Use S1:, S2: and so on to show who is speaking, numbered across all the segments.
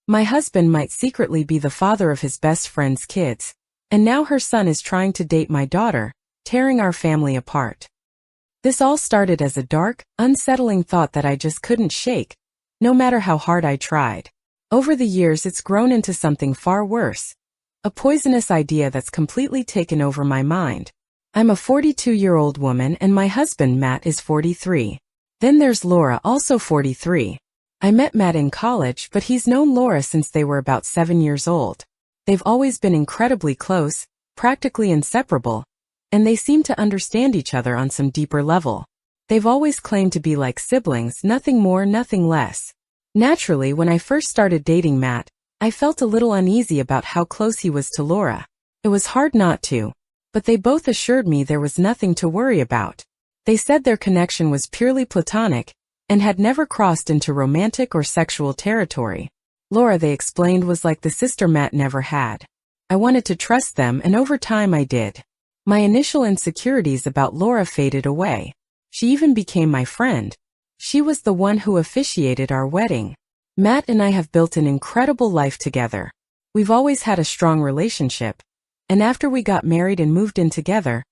S1: My husband might secretly be the father of his best friend's kids, and now her son is trying to date my daughter, tearing our family apart. This all started as a dark, unsettling thought that I just couldn't shake, no matter how hard I tried. Over the years it's grown into something far worse, a poisonous idea that's completely taken over my mind. I'm a 42-year-old woman and my husband Matt is 43. Then there's Laura, also 43. I met Matt in college, but he's known Laura since they were about 7 years old. They've always been incredibly close, practically inseparable, and they seem to understand each other on some deeper level. They've always claimed to be like siblings, nothing more, nothing less. Naturally, when I first started dating Matt, I felt a little uneasy about how close he was to Laura. It was hard not to, but they both assured me there was nothing to worry about. They said their connection was purely platonic and had never crossed into romantic or sexual territory. Laura, they explained, was like the sister Matt never had. I wanted to trust them, and over time I did. My initial insecurities about Laura faded away. She even became my friend. She was the one who officiated our wedding. Matt and I have built an incredible life together. We've always had a strong relationship, and after we got married and moved in together,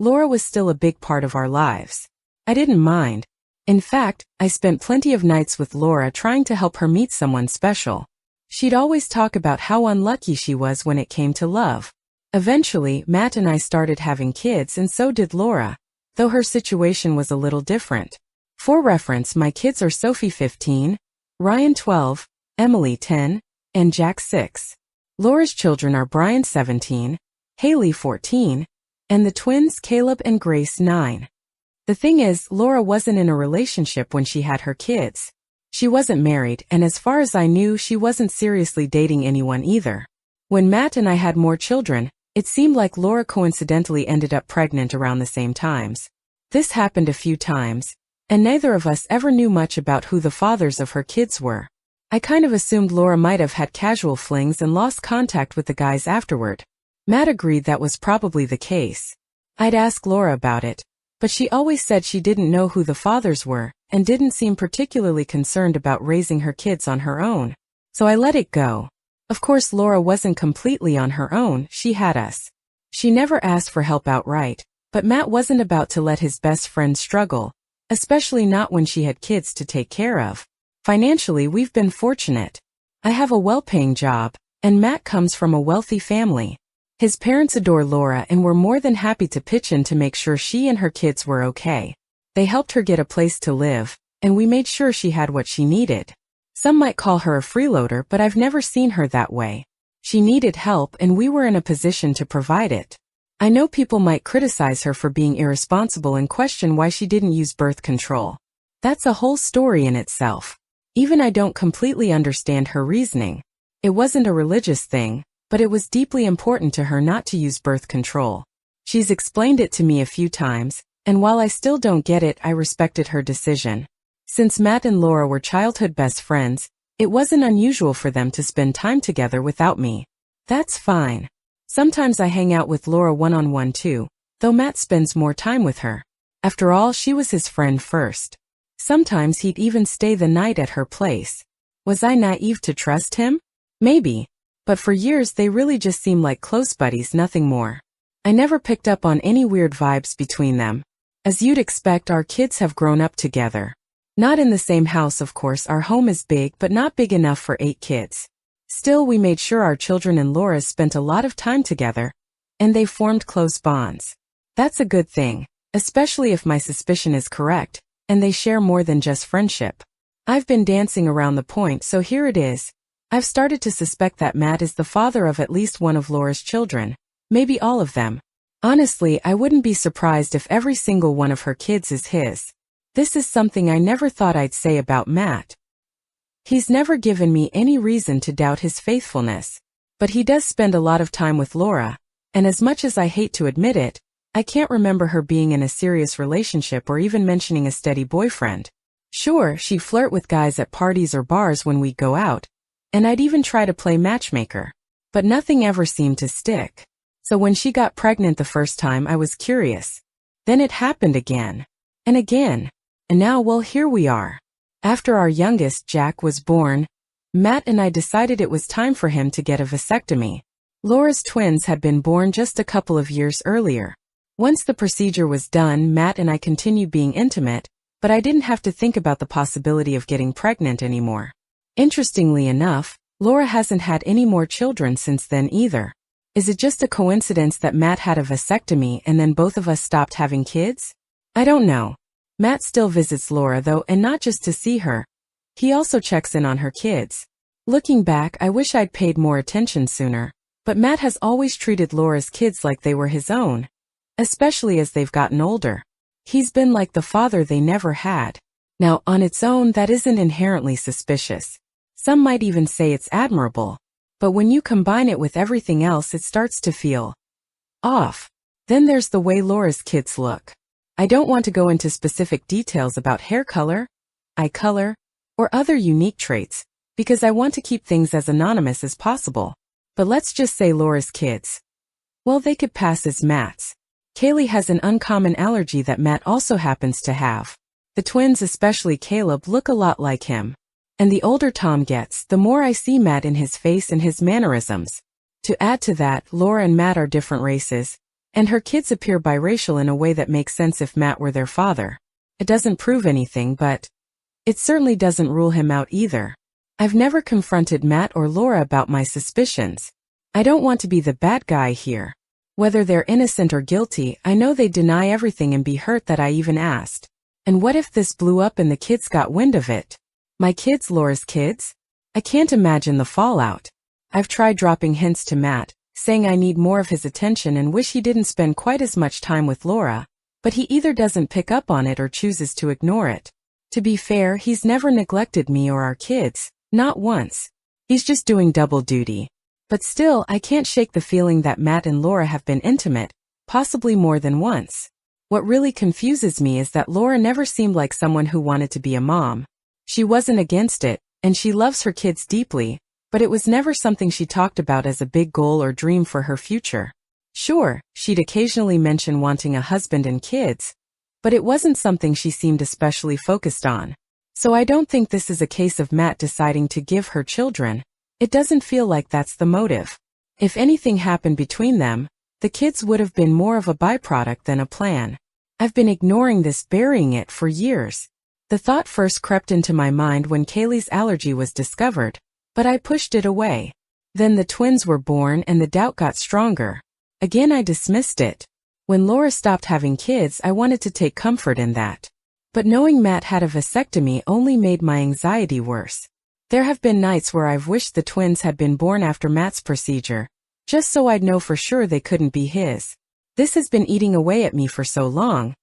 S1: Laura was still a big part of our lives. I didn't mind. In fact, I spent plenty of nights with Laura trying to help her meet someone special. She'd always talk about how unlucky she was when it came to love. Eventually, Matt and I started having kids, and so did Laura, though her situation was a little different. For reference, my kids are Sophie 15, Ryan 12, Emily 10, and Jack 6. Laura's children are Brian 17, Haley 14, and the twins Caleb and Grace 9. The thing is, Laura wasn't in a relationship when she had her kids. She wasn't married, and as far as I knew, she wasn't seriously dating anyone either. When Matt and I had more children, it seemed like Laura coincidentally ended up pregnant around the same times. This happened a few times, and neither of us ever knew much about who the fathers of her kids were. I kind of assumed Laura might have had casual flings and lost contact with the guys afterward. Matt agreed that was probably the case. I'd ask Laura about it, but she always said she didn't know who the fathers were and didn't seem particularly concerned about raising her kids on her own. So I let it go. Of course, Laura wasn't completely on her own, she had us. She never asked for help outright, but Matt wasn't about to let his best friend struggle, especially not when she had kids to take care of. Financially, we've been fortunate. I have a well-paying job, and Matt comes from a wealthy family. His parents adore Laura and were more than happy to pitch in to make sure she and her kids were okay. They helped her get a place to live, and we made sure she had what she needed. Some might call her a freeloader, but I've never seen her that way. She needed help, and we were in a position to provide it. I know people might criticize her for being irresponsible and question why she didn't use birth control. That's a whole story in itself. Even I don't completely understand her reasoning. It wasn't a religious thing, but it was deeply important to her not to use birth control. She's explained it to me a few times, and while I still don't get it, I respected her decision. Since Matt and Laura were childhood best friends, it wasn't unusual for them to spend time together without me. That's fine. Sometimes I hang out with Laura one-on-one too, though Matt spends more time with her. After all, she was his friend first. Sometimes he'd even stay the night at her place. Was I naive to trust him? Maybe. But for years they really just seemed like close buddies, nothing more. I never picked up on any weird vibes between them. As you'd expect, our kids have grown up together. Not in the same house, of course. Our home is big, but not big enough for 8 kids. Still, we made sure our children and Laura's spent a lot of time together, and they formed close bonds. That's a good thing, especially if my suspicion is correct, and they share more than just friendship. I've been dancing around the point, so here it is. I've started to suspect that Matt is the father of at least one of Laura's children, maybe all of them. Honestly, I wouldn't be surprised if every single one of her kids is his. This is something I never thought I'd say about Matt. He's never given me any reason to doubt his faithfulness, but he does spend a lot of time with Laura, and as much as I hate to admit it, I can't remember her being in a serious relationship or even mentioning a steady boyfriend. Sure, she'd flirt with guys at parties or bars when we'd go out, and I'd even try to play matchmaker, but nothing ever seemed to stick. So when she got pregnant the first time, I was curious. Then it happened again. And now, well, here we are. After our youngest, Jack, was born, Matt and I decided it was time for him to get a vasectomy. Laura's twins had been born just a couple of years earlier. Once the procedure was done, Matt and I continued being intimate, but I didn't have to think about the possibility of getting pregnant anymore. Interestingly enough, Laura hasn't had any more children since then either. Is it just a coincidence that Matt had a vasectomy and then both of us stopped having kids? I don't know. Matt still visits Laura though, and not just to see her. He also checks in on her kids. Looking back, I wish I'd paid more attention sooner, but Matt has always treated Laura's kids like they were his own, especially as they've gotten older. He's been like the father they never had. Now, on its own, that isn't inherently suspicious. Some might even say it's admirable. But when you combine it with everything else, it starts to feel off. Then there's the way Laura's kids look. I don't want to go into specific details about hair color, eye color, or other unique traits, because I want to keep things as anonymous as possible. But let's just say Laura's kids. Well, they could pass as Matt's. Kaylee has an uncommon allergy that Matt also happens to have. The twins, especially Caleb, look a lot like him. And the older Tom gets, the more I see Matt in his face and his mannerisms. To add to that, Laura and Matt are different races, and her kids appear biracial in a way that makes sense if Matt were their father. It doesn't prove anything, but it certainly doesn't rule him out either. I've never confronted Matt or Laura about my suspicions. I don't want to be the bad guy here. Whether they're innocent or guilty, I know they'd deny everything and be hurt that I even asked. And what if this blew up and the kids got wind of it? My kids, Laura's kids? I can't imagine the fallout. I've tried dropping hints to Matt, saying I need more of his attention and wish he didn't spend quite as much time with Laura, but he either doesn't pick up on it or chooses to ignore it. To be fair, he's never neglected me or our kids, not once. He's just doing double duty. But still, I can't shake the feeling that Matt and Laura have been intimate, possibly more than once. What really confuses me is that Laura never seemed like someone who wanted to be a mom. She wasn't against it, and she loves her kids deeply, but it was never something she talked about as a big goal or dream for her future. Sure, she'd occasionally mention wanting a husband and kids, but it wasn't something she seemed especially focused on. So I don't think this is a case of Matt deciding to give her children. It doesn't feel like that's the motive. If anything happened between them, the kids would have been more of a byproduct than a plan. I've been ignoring this, burying it for years. The thought first crept into my mind when Kaylee's allergy was discovered, but I pushed it away. Then the twins were born and the doubt got stronger. Again, I dismissed it. When Laura stopped having kids, I wanted to take comfort in that. But knowing Matt had a vasectomy only made my anxiety worse. There have been nights where I've wished the twins had been born after Matt's procedure, just so I'd know for sure they couldn't be his. This has been eating away at me for so long.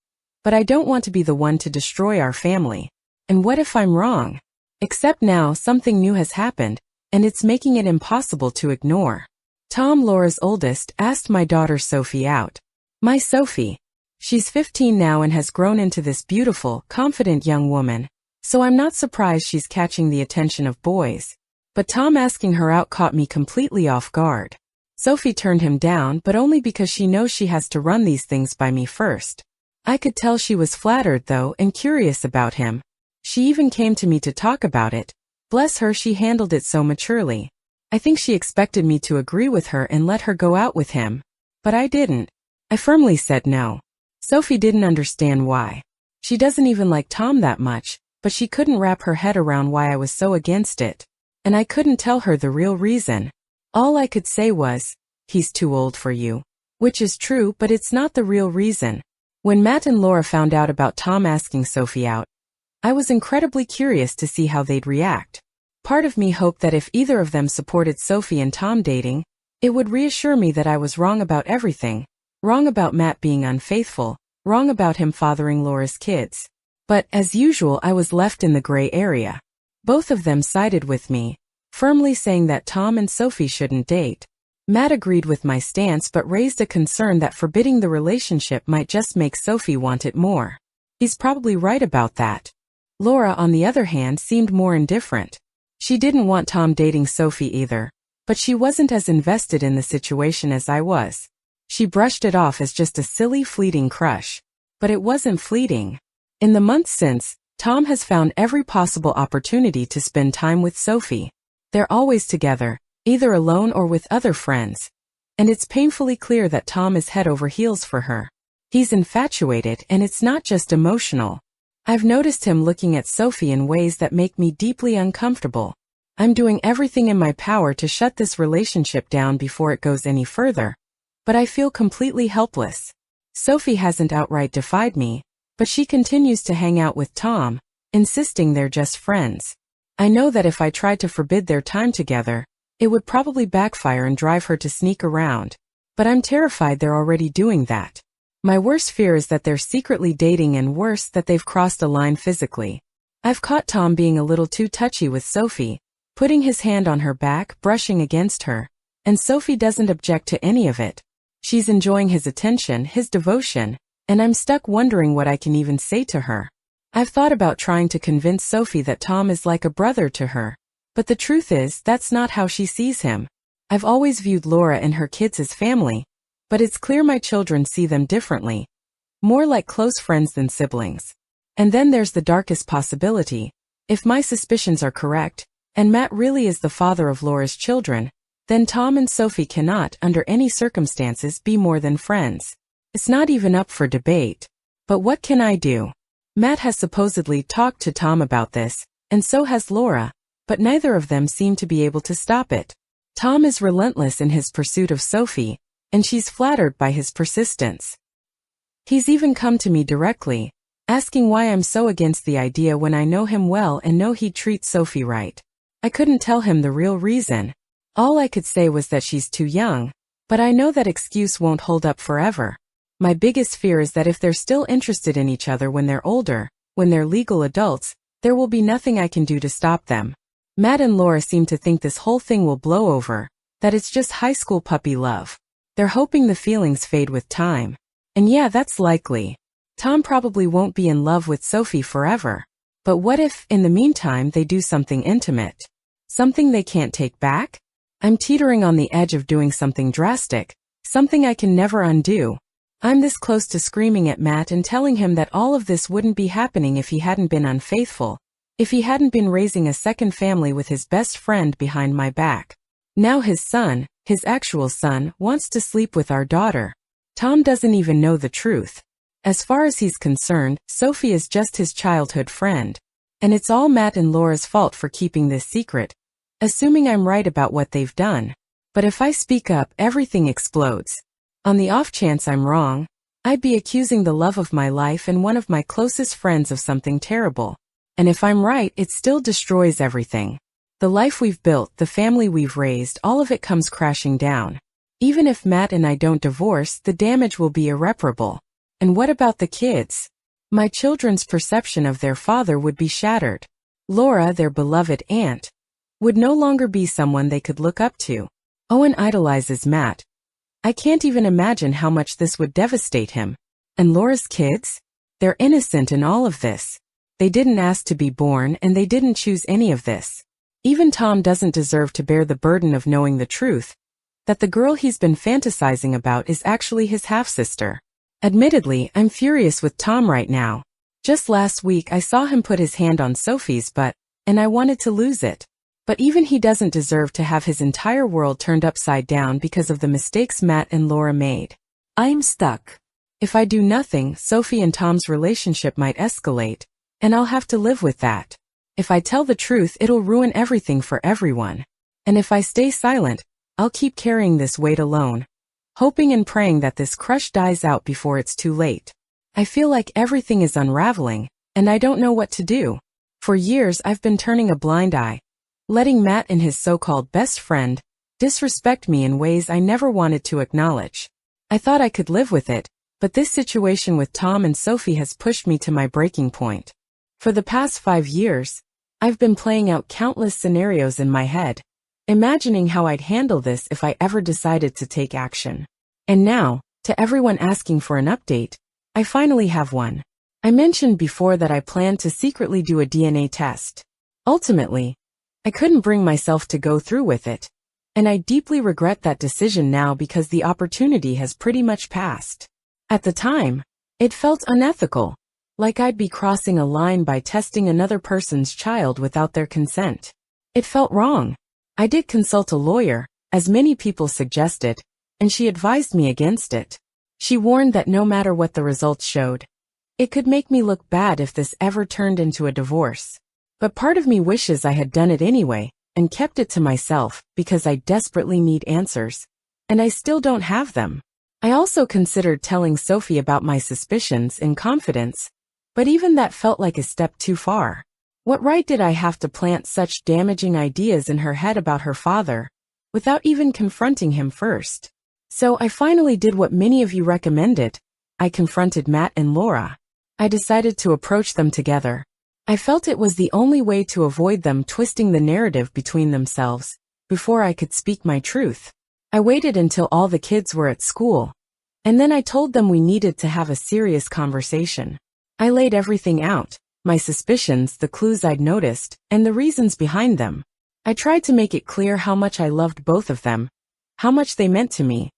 S1: But I don't want to be the one to destroy our family. And what if I'm wrong? Except now something new has happened, and it's making it impossible to ignore. Tom, Laura's oldest, asked my daughter Sophie out. My Sophie. She's 15 now and has grown into this beautiful, confident young woman, so I'm not surprised she's catching the attention of boys. But Tom asking her out caught me completely off guard. Sophie turned him down, but only because she knows she has to run these things by me first. I could tell she was flattered though and curious about him. She even came to me to talk about it. Bless her, she handled it so maturely. I think she expected me to agree with her and let her go out with him. But I didn't. I firmly said no. Sophie didn't understand why. She doesn't even like Tom that much, but she couldn't wrap her head around why I was so against it. And I couldn't tell her the real reason. All I could say was, he's too old for you. Which is true, but it's not the real reason. When Matt and Laura found out about Tom asking Sophie out, I was incredibly curious to see how they'd react. Part of me hoped that if either of them supported Sophie and Tom dating, it would reassure me that I was wrong about everything. Wrong about Matt being unfaithful, wrong about him fathering Laura's kids. But, as usual, I was left in the gray area. Both of them sided with me, firmly saying that Tom and Sophie shouldn't date. Matt agreed with my stance but raised a concern that forbidding the relationship might just make Sophie want it more. He's probably right about that. Laura, on the other hand, seemed more indifferent. She didn't want Tom dating Sophie either, but she wasn't as invested in the situation as I was. She brushed it off as just a silly, fleeting crush. But it wasn't fleeting. In the months since, Tom has found every possible opportunity to spend time with Sophie. They're always together, either alone or with other friends. And it's painfully clear that Tom is head over heels for her. He's infatuated, and it's not just emotional. I've noticed him looking at Sophie in ways that make me deeply uncomfortable. I'm doing everything in my power to shut this relationship down before it goes any further, but I feel completely helpless. Sophie hasn't outright defied me, but she continues to hang out with Tom, insisting they're just friends. I know that if I tried to forbid their time together, it would probably backfire and drive her to sneak around, but I'm terrified they're already doing that. My worst fear is that they're secretly dating, and worse, that they've crossed a line physically. I've caught Tom being a little too touchy with Sophie, putting his hand on her back, brushing against her, and Sophie doesn't object to any of it. She's enjoying his attention, his devotion, and I'm stuck wondering what I can even say to her. I've thought about trying to convince Sophie that Tom is like a brother to her, but the truth is, that's not how she sees him. I've always viewed Laura and her kids as family, but it's clear my children see them differently, more like close friends than siblings. And then there's the darkest possibility. If my suspicions are correct, and Matt really is the father of Laura's children, then Tom and Sophie cannot, under any circumstances, be more than friends. It's not even up for debate. But what can I do? Matt has supposedly talked to Tom about this, and so has Laura, but neither of them seem to be able to stop it. Tom is relentless in his pursuit of Sophie, and she's flattered by his persistence. He's even come to me directly, asking why I'm so against the idea when I know him well and know he'd treat Sophie right. I couldn't tell him the real reason. All I could say was that she's too young, but I know that excuse won't hold up forever. My biggest fear is that if they're still interested in each other when they're older, when they're legal adults, there will be nothing I can do to stop them. Matt and Laura seem to think this whole thing will blow over, that it's just high school puppy love. They're hoping the feelings fade with time. And yeah, that's likely. Tom probably won't be in love with Sophie forever. But what if, in the meantime, they do something intimate? Something they can't take back? I'm teetering on the edge of doing something drastic, something I can never undo. I'm this close to screaming at Matt and telling him that all of this wouldn't be happening if he hadn't been unfaithful, if he hadn't been raising a second family with his best friend behind my back. Now his son, his actual son, wants to sleep with our daughter. Tom doesn't even know the truth. As far as he's concerned, Sophie is just his childhood friend. And it's all Matt and Laura's fault for keeping this secret, assuming I'm right about what they've done. But if I speak up, everything explodes. On the off chance I'm wrong, I'd be accusing the love of my life and one of my closest friends of something terrible. And if I'm right, it still destroys everything. The life we've built, the family we've raised, all of it comes crashing down. Even if Matt and I don't divorce, the damage will be irreparable. And what about the kids? My children's perception of their father would be shattered. Laura, their beloved aunt, would no longer be someone they could look up to. Owen idolizes Matt. I can't even imagine how much this would devastate him. And Laura's kids? They're innocent in all of this. They didn't ask to be born, and they didn't choose any of this. Even Tom doesn't deserve to bear the burden of knowing the truth, that the girl he's been fantasizing about is actually his half-sister. Admittedly, I'm furious with Tom right now. Just last week I saw him put his hand on Sophie's butt, and I wanted to lose it. But even he doesn't deserve to have his entire world turned upside down because of the mistakes Matt and Laura made. I'm stuck. If I do nothing, Sophie and Tom's relationship might escalate, and I'll have to live with that. If I tell the truth, it'll ruin everything for everyone. And if I stay silent, I'll keep carrying this weight alone, hoping and praying that this crush dies out before it's too late. I feel like everything is unraveling, and I don't know what to do. For years I've been turning a blind eye, letting Matt and his so-called best friend disrespect me in ways I never wanted to acknowledge. I thought I could live with it, but this situation with Tom and Sophie has pushed me to my breaking point. For the past 5 years, I've been playing out countless scenarios in my head, imagining how I'd handle this if I ever decided to take action. And now, to everyone asking for an update, I finally have one. I mentioned before that I planned to secretly do a DNA test. Ultimately, I couldn't bring myself to go through with it, and I deeply regret that decision now because the opportunity has pretty much passed. At the time, it felt unethical, like I'd be crossing a line by testing another person's child without their consent. It felt wrong. I did consult a lawyer, as many people suggested, and she advised me against it. She warned that no matter what the results showed, it could make me look bad if this ever turned into a divorce. But part of me wishes I had done it anyway, and kept it to myself, because I desperately need answers. And I still don't have them. I also considered telling Sophie about my suspicions in confidence, but even that felt like a step too far. What right did I have to plant such damaging ideas in her head about her father, without even confronting him first? So I finally did what many of you recommended. I confronted Matt and Laura. I decided to approach them together. I felt it was the only way to avoid them twisting the narrative between themselves, before I could speak my truth. I waited until all the kids were at school, and then I told them we needed to have a serious conversation. I laid everything out, my suspicions, the clues I'd noticed, and the reasons behind them. I tried to make it clear how much I loved both of them, how much they meant to me,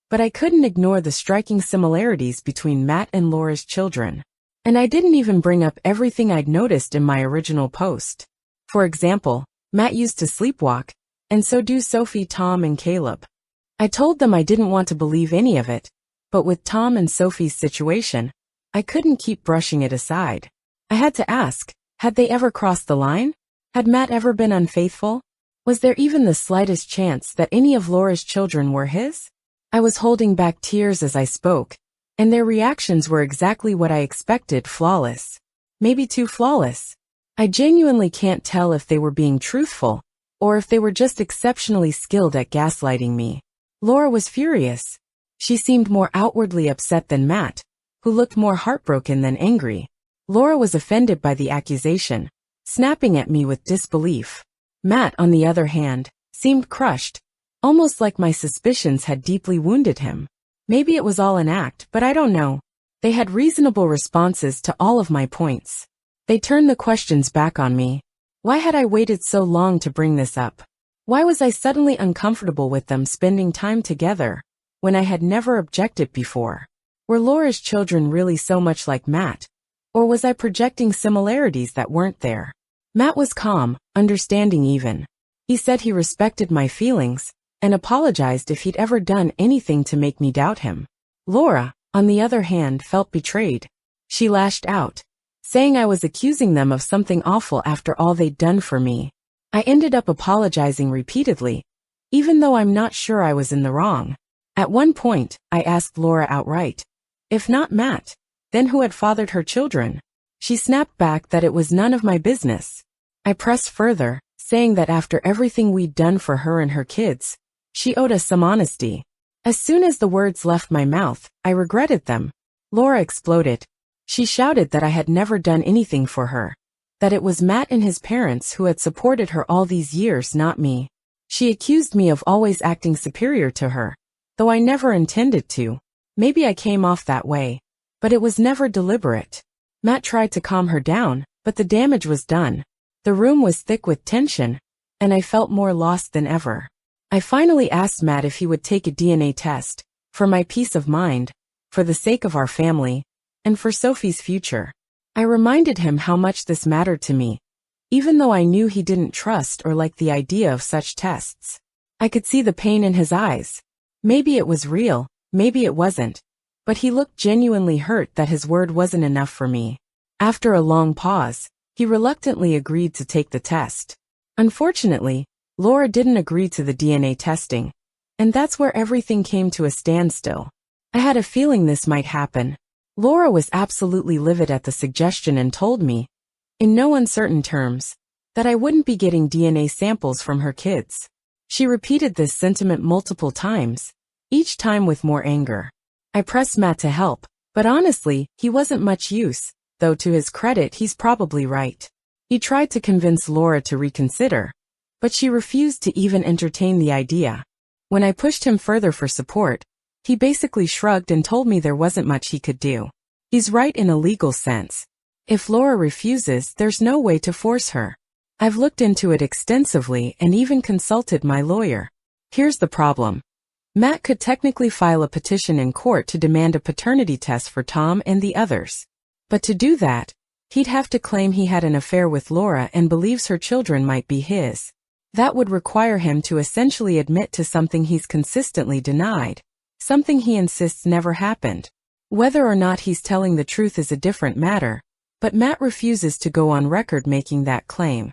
S1: but I couldn't ignore the striking similarities between Matt and Laura's children. And I didn't even bring up everything I'd noticed in my original post. For example, Matt used to sleepwalk, and so do Sophie, Tom, and Caleb. I told them I didn't want to believe any of it, but with Tom and Sophie's situation, I couldn't keep brushing it aside. I had to ask, had they ever crossed the line? Had Matt ever been unfaithful? Was there even the slightest chance that any of Laura's children were his? I was holding back tears as I spoke, and their reactions were exactly what I expected, flawless. Maybe too flawless. I genuinely can't tell if they were being truthful, or if they were just exceptionally skilled at gaslighting me. Laura was furious. She seemed more outwardly upset than Matt, who looked more heartbroken than angry. Laura was offended by the accusation, snapping at me with disbelief. Matt, on the other hand, seemed crushed, almost like my suspicions had deeply wounded him. Maybe it was all an act, but I don't know. They had reasonable responses to all of my points. They turned the questions back on me. Why had I waited so long to bring this up? Why was I suddenly uncomfortable with them spending time together, when I had never objected before? Were Laura's children really so much like Matt? Or was I projecting similarities that weren't there? Matt was calm, understanding even. He said he respected my feelings, and apologized if he'd ever done anything to make me doubt him. Laura, on the other hand, felt betrayed. She lashed out, saying I was accusing them of something awful after all they'd done for me. I ended up apologizing repeatedly, even though I'm not sure I was in the wrong. At one point, I asked Laura outright, if not Matt, then who had fathered her children? She snapped back that it was none of my business. I pressed further, saying that after everything we'd done for her and her kids, she owed us some honesty. As soon as the words left my mouth, I regretted them. Laura exploded. She shouted that I had never done anything for her, that it was Matt and his parents who had supported her all these years, not me. She accused me of always acting superior to her, though I never intended to. Maybe I came off that way, but it was never deliberate. Matt tried to calm her down, but the damage was done. The room was thick with tension, and I felt more lost than ever. I finally asked Matt if he would take a DNA test, for my peace of mind, for the sake of our family, and for Sophie's future. I reminded him how much this mattered to me, even though I knew he didn't trust or like the idea of such tests. I could see the pain in his eyes. Maybe it was real, maybe it wasn't, but he looked genuinely hurt that his word wasn't enough for me. After a long pause, he reluctantly agreed to take the test. Unfortunately, Laura didn't agree to the DNA testing, and that's where everything came to a standstill. I had a feeling this might happen. Laura was absolutely livid at the suggestion and told me, in no uncertain terms, that I wouldn't be getting DNA samples from her kids. She repeated this sentiment multiple times, each time with more anger. I pressed Matt to help, but honestly, he wasn't much use, though to his credit he's probably right. He tried to convince Laura to reconsider, but she refused to even entertain the idea. When I pushed him further for support, he basically shrugged and told me there wasn't much he could do. He's right in a legal sense. If Laura refuses, there's no way to force her. I've looked into it extensively and even consulted my lawyer. Here's the problem. Matt could technically file a petition in court to demand a paternity test for Tom and the others. But to do that, he'd have to claim he had an affair with Laura and believes her children might be his. That would require him to essentially admit to something he's consistently denied, something he insists never happened. Whether or not he's telling the truth is a different matter, but Matt refuses to go on record making that claim.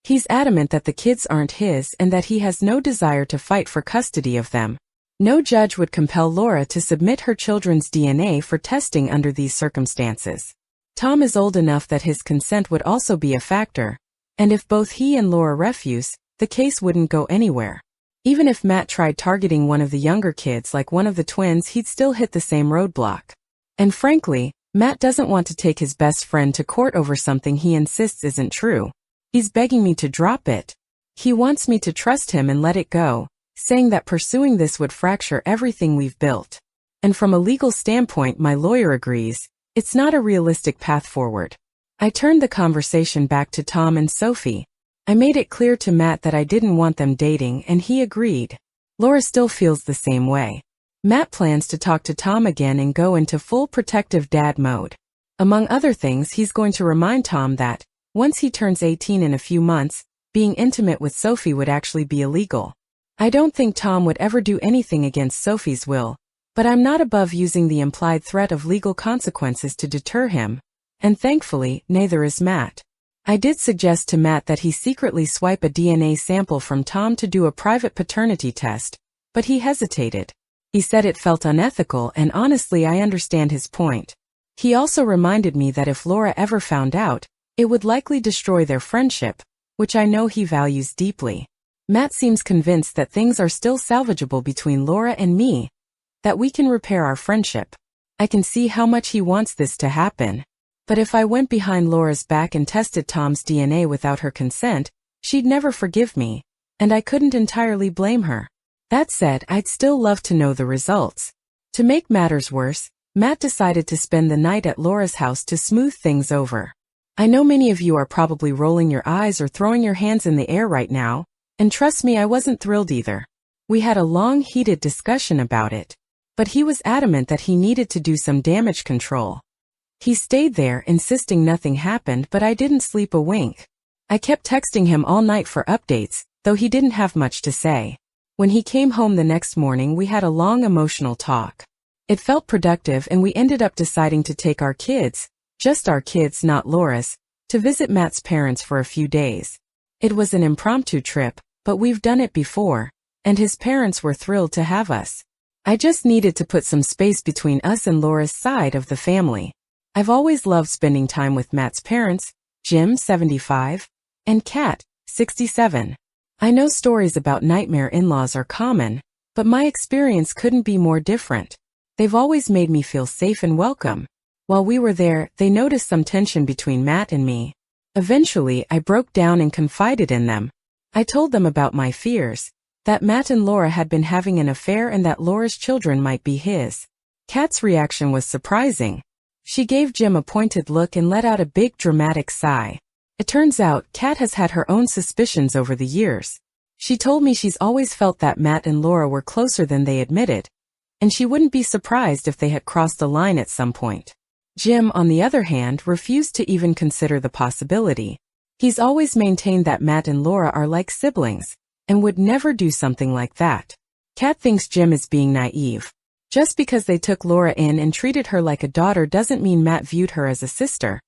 S1: He's adamant that the kids aren't his and that he has no desire to fight for custody of them. No judge would compel Laura to submit her children's DNA for testing under these circumstances. Tom is old enough that his consent would also be a factor, and if both he and Laura refuse, the case wouldn't go anywhere. Even if Matt tried targeting one of the younger kids like one of the twins, he'd still hit the same roadblock. And frankly, Matt doesn't want to take his best friend to court over something he insists isn't true. He's begging me to drop it. He wants me to trust him and let it go, saying that pursuing this would fracture everything we've built. And from a legal standpoint, my lawyer agrees, it's not a realistic path forward. I turned the conversation back to Tom and Sophie. I made it clear to Matt that I didn't want them dating, and he agreed. Laura still feels the same way. Matt plans to talk to Tom again and go into full protective dad mode. Among other things, he's going to remind Tom that, once he turns 18 in a few months, being intimate with Sophie would actually be illegal. I don't think Tom would ever do anything against Sophie's will, but I'm not above using the implied threat of legal consequences to deter him. And thankfully, neither is Matt. I did suggest to Matt that he secretly swipe a DNA sample from Tom to do a private paternity test, but he hesitated. He said it felt unethical, and honestly I understand his point. He also reminded me that if Laura ever found out, it would likely destroy their friendship, which I know he values deeply. Matt seems convinced that things are still salvageable between Laura and me, that we can repair our friendship. I can see how much he wants this to happen. But if I went behind Laura's back and tested Tom's DNA without her consent, she'd never forgive me, and I couldn't entirely blame her. That said, I'd still love to know the results. To make matters worse, Matt decided to spend the night at Laura's house to smooth things over. I know many of you are probably rolling your eyes or throwing your hands in the air right now, and trust me, I wasn't thrilled either. We had a long, heated discussion about it, but he was adamant that he needed to do some damage control. He stayed there, insisting nothing happened, but I didn't sleep a wink. I kept texting him all night for updates, though he didn't have much to say. When he came home the next morning, we had a long emotional talk. It felt productive, and we ended up deciding to take our kids, just our kids, not Laura's, to visit Matt's parents for a few days. It was an impromptu trip, but we've done it before, and his parents were thrilled to have us. I just needed to put some space between us and Laura's side of the family. I've always loved spending time with Matt's parents, Jim, 75, and Kat, 67. I know stories about nightmare in-laws are common, but my experience couldn't be more different. They've always made me feel safe and welcome. While we were there, they noticed some tension between Matt and me. Eventually, I broke down and confided in them. I told them about my fears, that Matt and Laura had been having an affair and that Laura's children might be his. Kat's reaction was surprising. She gave Jim a pointed look and let out a big dramatic sigh. It turns out, Kat has had her own suspicions over the years. She told me she's always felt that Matt and Laura were closer than they admitted, and she wouldn't be surprised if they had crossed the line at some point. Jim, on the other hand, refused to even consider the possibility. He's always maintained that Matt and Laura are like siblings, and would never do something like that. Kat thinks Jim is being naive. Just because they took Laura in and treated her like a daughter doesn't mean Matt viewed her as a sister,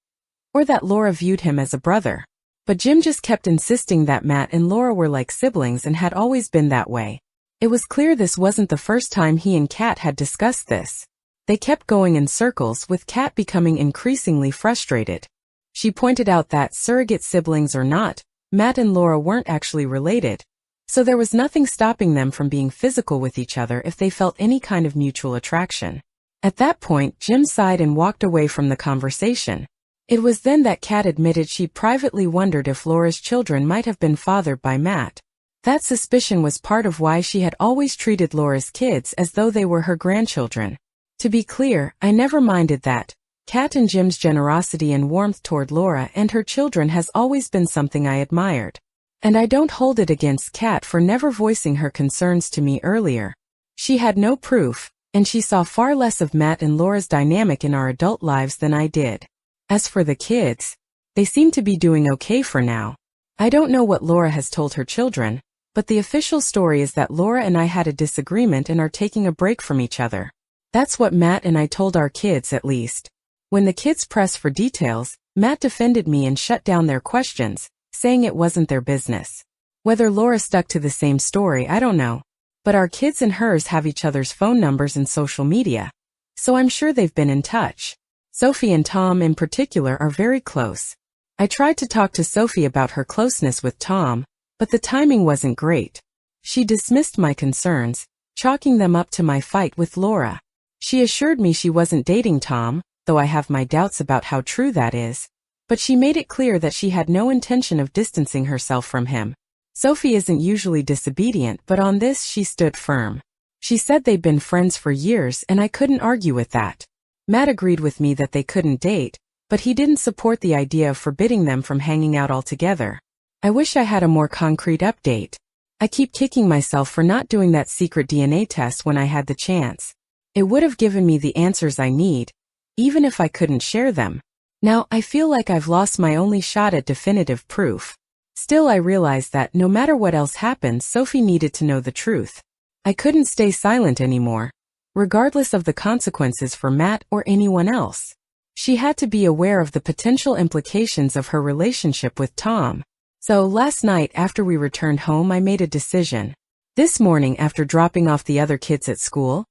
S1: or that Laura viewed him as a brother. But Jim just kept insisting that Matt and Laura were like siblings and had always been that way. It was clear this wasn't the first time he and Kat had discussed this. They kept going in circles, with Kat becoming increasingly frustrated. She pointed out that, surrogate siblings or not, Matt and Laura weren't actually related, so there was nothing stopping them from being physical with each other if they felt any kind of mutual attraction. At that point, Jim sighed and walked away from the conversation. It was then that Kat admitted she privately wondered if Laura's children might have been fathered by Matt. That suspicion was part of why she had always treated Laura's kids as though they were her grandchildren. To be clear, I never minded that. Kat and Jim's generosity and warmth toward Laura and her children has always been something I admired. And I don't hold it against Kat for never voicing her concerns to me earlier. She had no proof, and she saw far less of Matt and Laura's dynamic in our adult lives than I did. As for the kids, they seem to be doing okay for now. I don't know what Laura has told her children, but the official story is that Laura and I had a disagreement and are taking a break from each other. That's what Matt and I told our kids, at least. When the kids pressed for details, Matt defended me and shut down their questions, saying it wasn't their business. Whether Laura stuck to the same story, I don't know. But our kids and hers have each other's phone numbers and social media, so I'm sure they've been in touch. Sophie and Tom in particular are very close. I tried to talk to Sophie about her closeness with Tom, but the timing wasn't great. She dismissed my concerns, chalking them up to my fight with Laura. She assured me she wasn't dating Tom, though I have my doubts about how true that is, but she made it clear that she had no intention of distancing herself from him. Sophie isn't usually disobedient, but on this she stood firm. She said they'd been friends for years and I couldn't argue with that. Matt agreed with me that they couldn't date, but he didn't support the idea of forbidding them from hanging out altogether. I wish I had a more concrete update. I keep kicking myself for not doing that secret DNA test when I had the chance. It would have given me the answers I need, even if I couldn't share them. Now I feel like I've lost my only shot at definitive proof. Still, I realize that no matter what else happens, Sophie needed to know the truth. I couldn't stay silent anymore, regardless of the consequences for Matt or anyone else. She had to be aware of the potential implications of her relationship with Tom. So last night after we returned home, I made a decision. This morning, after dropping off the other kids at school,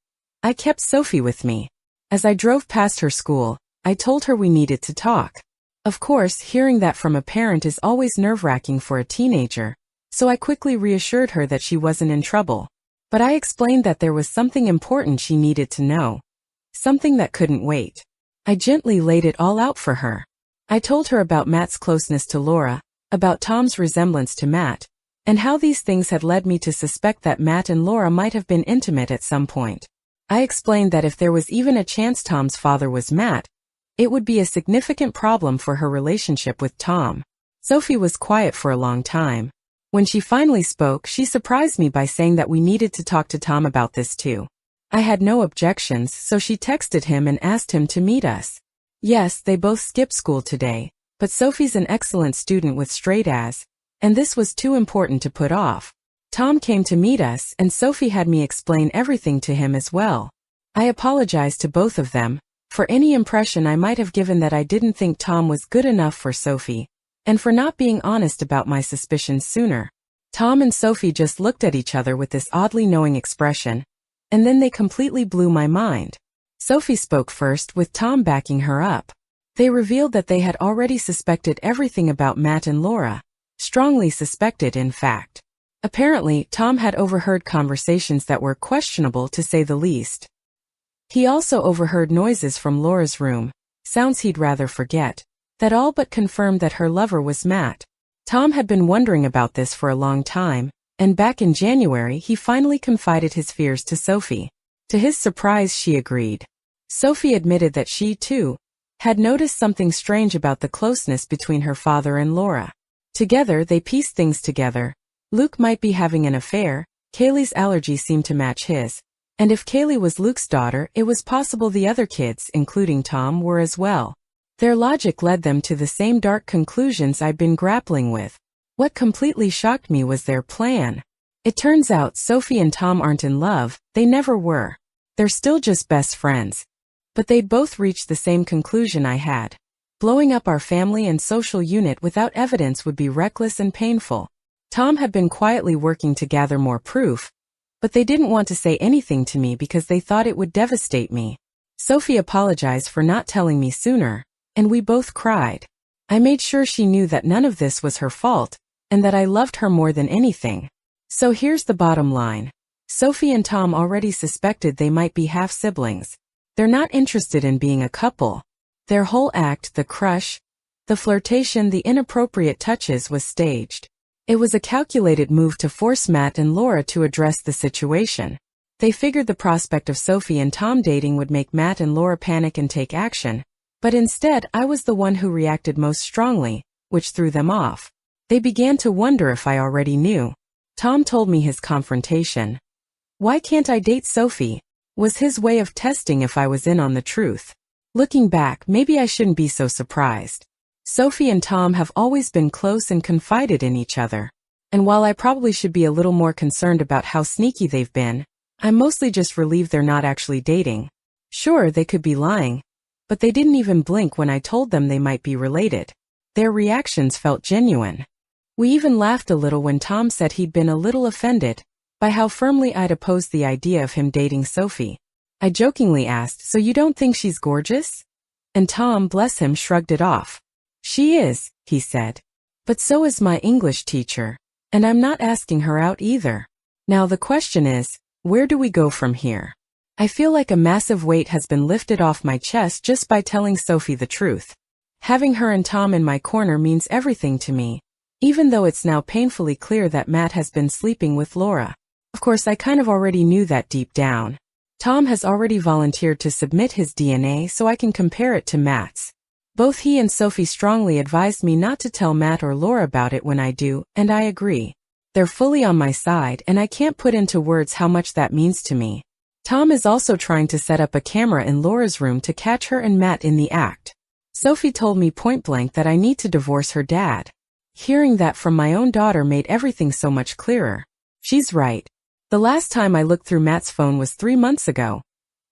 S1: I kept Sophie with me. As I drove past her school, I told her we needed to talk. Of course, hearing that from a parent is always nerve-wracking for a teenager, so I quickly reassured her that she wasn't in trouble. But I explained that there was something important she needed to know. Something that couldn't wait. I gently laid it all out for her. I told her about Matt's closeness to Laura, about Tom's resemblance to Matt, and how these things had led me to suspect that Matt and Laura might have been intimate at some point. I explained that if there was even a chance Tom's father was Matt, it would be a significant problem for her relationship with Tom. Sophie was quiet for a long time. When she finally spoke, she surprised me by saying that we needed to talk to Tom about this too. I had no objections, so she texted him and asked him to meet us. Yes, they both skipped school today, but Sophie's an excellent student with straight A's, and this was too important to put off. Tom came to meet us, and Sophie had me explain everything to him as well. I apologized to both of them for any impression I might have given that I didn't think Tom was good enough for Sophie, and for not being honest about my suspicions sooner. Tom and Sophie just looked at each other with this oddly knowing expression, and then they completely blew my mind. Sophie spoke first, with Tom backing her up. They revealed that they had already suspected everything about Matt and Laura. Strongly suspected, in fact. Apparently, Tom had overheard conversations that were questionable, to say the least. He also overheard noises from Laura's room, sounds he'd rather forget, that all but confirmed that her lover was Matt. Tom had been wondering about this for a long time, and back in January he finally confided his fears to Sophie. To his surprise, she agreed. Sophie admitted that she, too, had noticed something strange about the closeness between her father and Laura. Together they pieced things together. Luke might be having an affair, Kaylee's allergies seemed to match his, and if Kaylee was Luke's daughter, it was possible the other kids, including Tom, were as well. Their logic led them to the same dark conclusions I'd been grappling with. What completely shocked me was their plan. It turns out Sophie and Tom aren't in love, they never were. They're still just best friends. But they'd both reached the same conclusion I had. Blowing up our family and social unit without evidence would be reckless and painful. Tom had been quietly working to gather more proof, but they didn't want to say anything to me because they thought it would devastate me. Sophie apologized for not telling me sooner, and we both cried. I made sure she knew that none of this was her fault, and that I loved her more than anything. So here's the bottom line. Sophie and Tom already suspected they might be half-siblings. They're not interested in being a couple. Their whole act, the crush, the flirtation, the inappropriate touches, was staged. It was a calculated move to force Matt and Laura to address the situation. They figured the prospect of Sophie and Tom dating would make Matt and Laura panic and take action, but instead I was the one who reacted most strongly, which threw them off. They began to wonder if I already knew. Tom told me his confrontation. "Why can't I date Sophie?" was his way of testing if I was in on the truth. Looking back, maybe I shouldn't be so surprised. Sophie and Tom have always been close and confided in each other. And while I probably should be a little more concerned about how sneaky they've been, I'm mostly just relieved they're not actually dating. Sure, they could be lying, but they didn't even blink when I told them they might be related. Their reactions felt genuine. We even laughed a little when Tom said he'd been a little offended by how firmly I'd opposed the idea of him dating Sophie. I jokingly asked, "So you don't think she's gorgeous?" And Tom, bless him, shrugged it off. "She is," he said. "But so is my English teacher, and I'm not asking her out either." Now the question is, where do we go from here? I feel like a massive weight has been lifted off my chest just by telling Sophie the truth. Having her and Tom in my corner means everything to me, even though it's now painfully clear that Matt has been sleeping with Laura. Of course, I kind of already knew that deep down. Tom has already volunteered to submit his DNA so I can compare it to Matt's. Both he and Sophie strongly advised me not to tell Matt or Laura about it when I do, and I agree. They're fully on my side, and I can't put into words how much that means to me. Tom is also trying to set up a camera in Laura's room to catch her and Matt in the act. Sophie told me point blank that I need to divorce her dad. Hearing that from my own daughter made everything so much clearer. She's right. The last time I looked through Matt's phone was 3 months ago,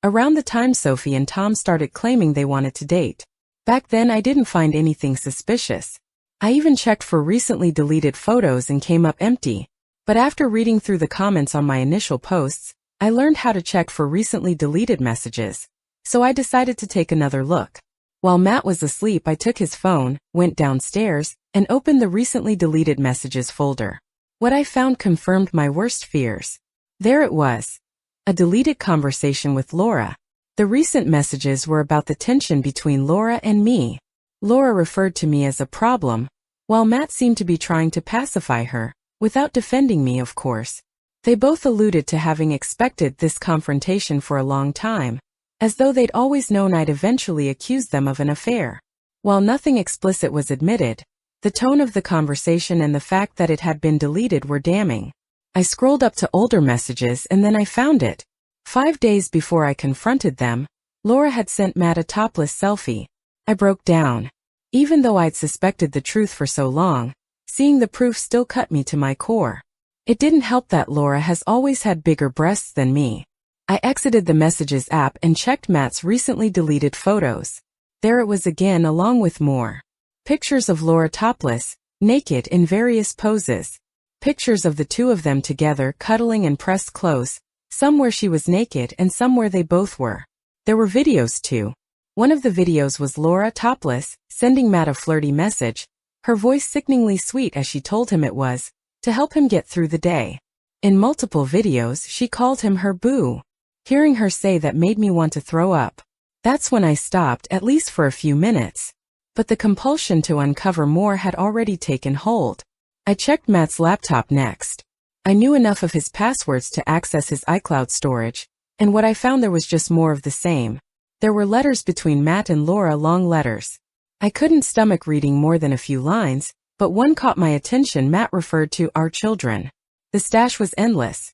S1: around the time Sophie and Tom started claiming they wanted to date. Back then I didn't find anything suspicious. I even checked for recently deleted photos and came up empty. But after reading through the comments on my initial posts, I learned how to check for recently deleted messages, so I decided to take another look. While Matt was asleep, I took his phone, went downstairs, and opened the recently deleted messages folder. What I found confirmed my worst fears. There it was. A deleted conversation with Laura. The recent messages were about the tension between Laura and me. Laura referred to me as a problem, while Matt seemed to be trying to pacify her, without defending me, of course. They both alluded to having expected this confrontation for a long time, as though they'd always known I'd eventually accuse them of an affair. While nothing explicit was admitted, the tone of the conversation and the fact that it had been deleted were damning. I scrolled up to older messages and then I found it. 5 days before I confronted them, Laura had sent Matt a topless selfie. I broke down. Even though I'd suspected the truth for so long, seeing the proof still cut me to my core. It didn't help that Laura has always had bigger breasts than me. I exited the Messages app and checked Matt's recently deleted photos. There it was again, along with more. Pictures of Laura topless, naked in various poses. Pictures of the two of them together cuddling and pressed close, some where she was naked and some where they both were. There were videos too. One of the videos was Laura topless, sending Matt a flirty message, her voice sickeningly sweet as she told him it was, to help him get through the day. In multiple videos, she called him her boo. Hearing her say that made me want to throw up. That's when I stopped, at least for a few minutes. But the compulsion to uncover more had already taken hold. I checked Matt's laptop next. I knew enough of his passwords to access his iCloud storage, and what I found there was just more of the same. There were letters between Matt and Laura, long letters. I couldn't stomach reading more than a few lines, but one caught my attention. Matt referred to our children. The stash was endless.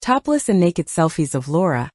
S1: Topless and naked selfies of Laura,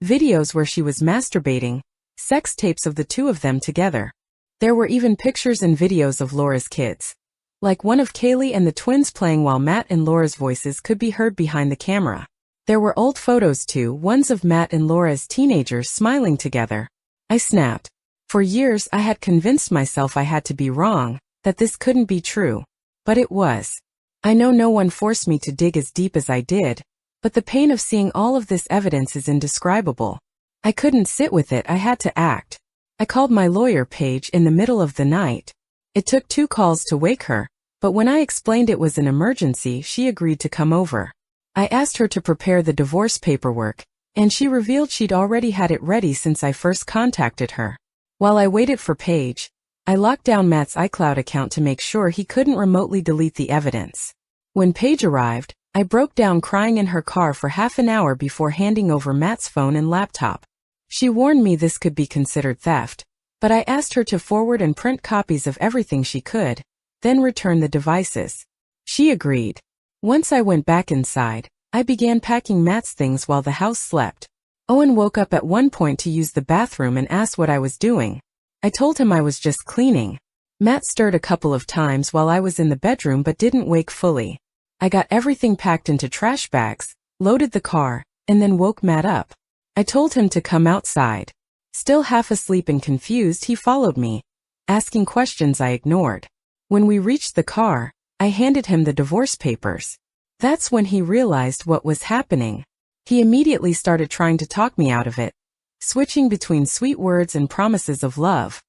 S1: videos where she was masturbating, sex tapes of the two of them together. There were even pictures and videos of Laura's kids, like one of Kaylee and the twins playing while Matt and Laura's voices could be heard behind the camera. There were old photos too, ones of Matt and Laura as teenagers smiling together. I snapped. For years I had convinced myself I had to be wrong, that this couldn't be true. But it was. I know no one forced me to dig as deep as I did, but the pain of seeing all of this evidence is indescribable. I couldn't sit with it, I had to act. I called my lawyer, Paige, in the middle of the night. It took 2 calls to wake her, but when I explained it was an emergency, she agreed to come over. I asked her to prepare the divorce paperwork, and she revealed she'd already had it ready since I first contacted her. While I waited for Paige, I locked down Matt's iCloud account to make sure he couldn't remotely delete the evidence. When Paige arrived, I broke down crying in her car for half an hour before handing over Matt's phone and laptop. She warned me this could be considered theft, but I asked her to forward and print copies of everything she could, then return the devices. She agreed. Once I went back inside, I began packing Matt's things while the house slept. Owen woke up at one point to use the bathroom and asked what I was doing. I told him I was just cleaning. Matt stirred a couple of times while I was in the bedroom but didn't wake fully. I got everything packed into trash bags, loaded the car, and then woke Matt up. I told him to come outside. Still half asleep and confused, he followed me, asking questions I ignored. When we reached the car, I handed him the divorce papers. That's when he realized what was happening. He immediately started trying to talk me out of it, switching between sweet words and promises of love.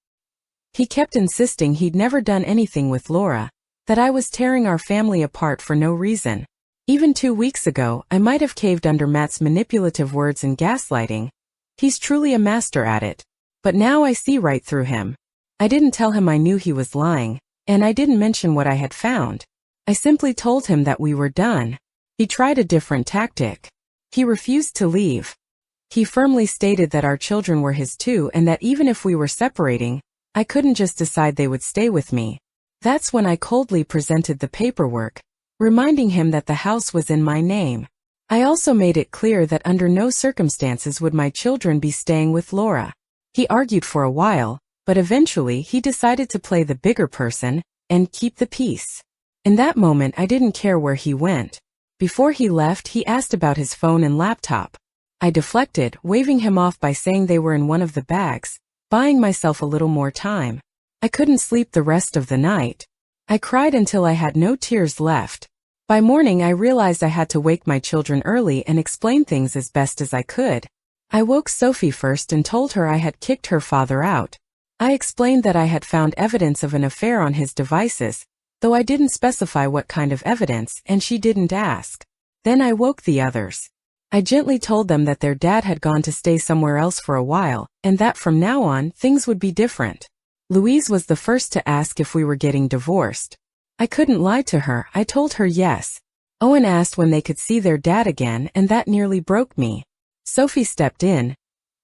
S1: He kept insisting he'd never done anything with Laura, that I was tearing our family apart for no reason. Even 2 weeks ago, I might have caved under Matt's manipulative words and gaslighting. He's truly a master at it. But now I see right through him. I didn't tell him I knew he was lying, and I didn't mention what I had found. I simply told him that we were done. He tried a different tactic. He refused to leave. He firmly stated that our children were his too and that even if we were separating, I couldn't just decide they would stay with me. That's when I coldly presented the paperwork, reminding him that the house was in my name. I also made it clear that under no circumstances would my children be staying with Laura. He argued for a while, but eventually he decided to play the bigger person and keep the peace. In that moment, I didn't care where he went. Before he left, he asked about his phone and laptop. I deflected, waving him off by saying they were in one of the bags, buying myself a little more time. I couldn't sleep the rest of the night. I cried until I had no tears left. By morning, I realized I had to wake my children early and explain things as best as I could. I woke Sophie first and told her I had kicked her father out. I explained that I had found evidence of an affair on his devices, though I didn't specify what kind of evidence, and she didn't ask. Then I woke the others. I gently told them that their dad had gone to stay somewhere else for a while, and that from now on, things would be different. Louise was the first to ask if we were getting divorced. I couldn't lie to her. I told her yes. Owen asked when they could see their dad again, and that nearly broke me. Sophie stepped in,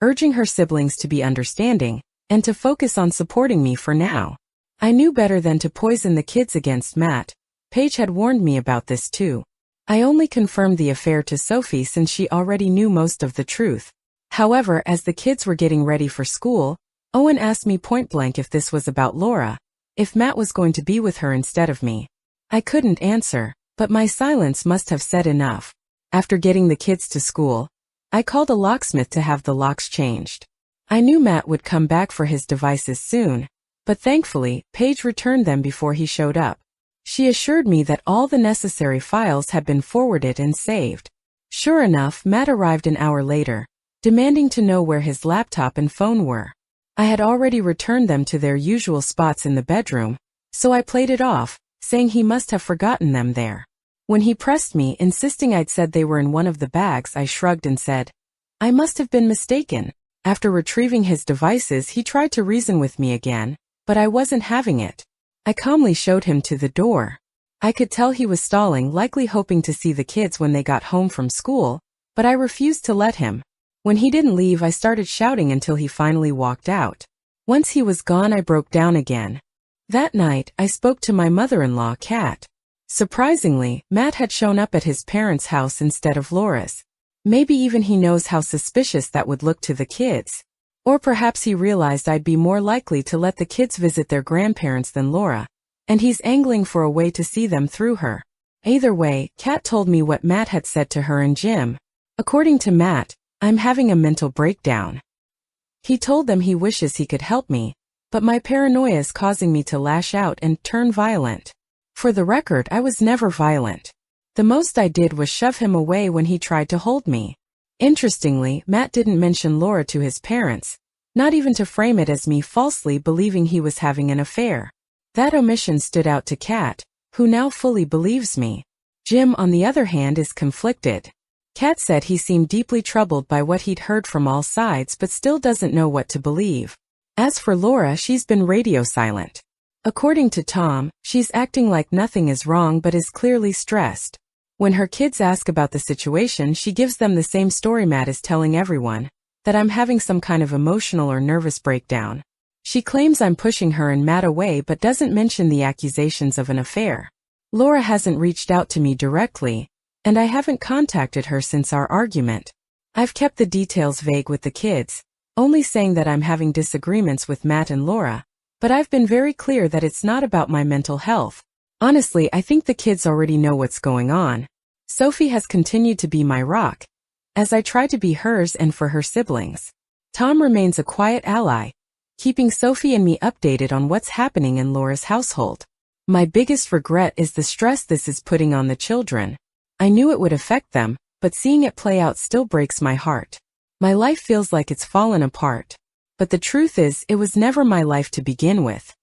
S1: urging her siblings to be understanding, and to focus on supporting me for now. I knew better than to poison the kids against Matt. Paige had warned me about this too. I only confirmed the affair to Sophie since she already knew most of the truth. However, as the kids were getting ready for school, Owen asked me point-blank if this was about Laura, if Matt was going to be with her instead of me. I couldn't answer, but my silence must have said enough. After getting the kids to school, I called a locksmith to have the locks changed. I knew Matt would come back for his devices soon, but thankfully, Paige returned them before he showed up. She assured me that all the necessary files had been forwarded and saved. Sure enough, Matt arrived an hour later, demanding to know where his laptop and phone were. I had already returned them to their usual spots in the bedroom, so I played it off, saying he must have forgotten them there. When he pressed me, insisting I'd said they were in one of the bags, I shrugged and said, I must have been mistaken. After retrieving his devices, he tried to reason with me again, but I wasn't having it. I calmly showed him to the door. I could tell he was stalling, likely hoping to see the kids when they got home from school, but I refused to let him. When he didn't leave, I started shouting until he finally walked out. Once he was gone, I broke down again. That night, I spoke to my mother-in-law, Kat. Surprisingly, Matt had shown up at his parents' house instead of Laura's. Maybe even he knows how suspicious that would look to the kids. Or perhaps he realized I'd be more likely to let the kids visit their grandparents than Laura, and he's angling for a way to see them through her. Either way, Kat told me what Matt had said to her and Jim. According to Matt, I'm having a mental breakdown. He told them he wishes he could help me, but my paranoia is causing me to lash out and turn violent. For the record, I was never violent. The most I did was shove him away when he tried to hold me. Interestingly, Matt didn't mention Laura to his parents, not even to frame it as me falsely believing he was having an affair. That omission stood out to Kat, who now fully believes me. Jim, on the other hand, is conflicted. Kat said he seemed deeply troubled by what he'd heard from all sides but still doesn't know what to believe. As for Laura, she's been radio silent. According to Tom, she's acting like nothing is wrong but is clearly stressed. When her kids ask about the situation, she gives them the same story Matt is telling everyone, that I'm having some kind of emotional or nervous breakdown. She claims I'm pushing her and Matt away but doesn't mention the accusations of an affair. Laura hasn't reached out to me directly, and I haven't contacted her since our argument. I've kept the details vague with the kids, only saying that I'm having disagreements with Matt and Laura, But I've been very clear that it's not about my mental health. Honestly, I think the kids already know what's going on. Sophie has continued to be my rock, as I try to be hers and for her siblings. Tom remains a quiet ally, keeping Sophie and me updated on what's happening in Laura's household. My biggest regret is the stress this is putting on the children. I knew it would affect them, but seeing it play out still breaks my heart. My life feels like it's fallen apart. But the truth is, it was never my life to begin with.